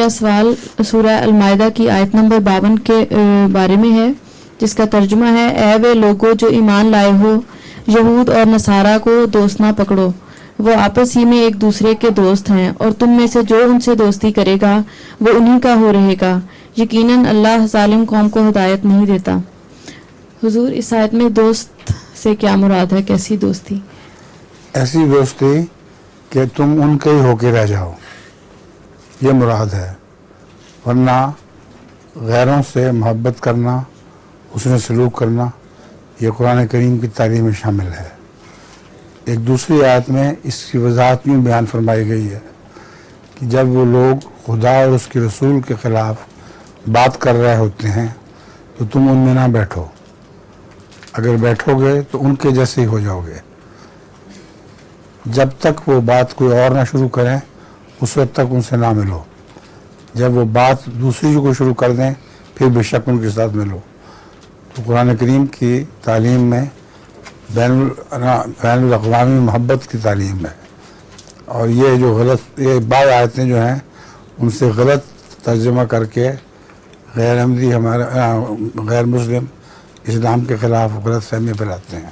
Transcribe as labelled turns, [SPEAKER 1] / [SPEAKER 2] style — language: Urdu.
[SPEAKER 1] میرا سوال سورہ المائدہ کی آیت نمبر 52 کے بارے میں ہے، جس کا ترجمہ ہے: اے وہ لوگو جو ایمان لائے ہو، یہود اور نصارہ کو دوست نہ پکڑو، وہ آپس ہی میں ایک دوسرے کے دوست ہیں، اور تم میں سے جو ان سے دوستی کرے گا وہ انہی کا ہو رہے گا، یقیناً اللہ ظالم قوم کو ہدایت نہیں دیتا۔ حضور، اس آیت میں دوست سے کیا مراد ہے؟ کیسی دوستی؟
[SPEAKER 2] ایسی دوستی کہ تم ان کے ہی ہو کے رہ جاؤ، یہ مراد ہے، ورنہ غیروں سے محبت کرنا، اس نے سلوک کرنا، یہ قرآن کریم کی تعلیم میں شامل ہے۔ ایک دوسری آیت میں اس کی وضاحت یوں بیان فرمائی گئی ہے کہ جب وہ لوگ خدا اور اس کے رسول کے خلاف بات کر رہے ہوتے ہیں تو تم ان میں نہ بیٹھو، اگر بیٹھو گے تو ان کے جیسے ہی ہو جاؤ گے۔ جب تک وہ بات کوئی اور نہ شروع کریں اس وقت تک ان سے نہ ملو، جب وہ بات دوسری کو شروع کر دیں پھر بے شک ان کے ساتھ ملو۔ تو قرآن کریم کی تعلیم میں بین الاقوامی محبت کی تعلیم ہے، اور یہ جو یہ بعض آیتیں جو ہیں ان سے غلط ترجمہ کر کے غیر احمدی غیر مسلم اسلام کے خلاف غلط فہمی پھیلاتے ہیں۔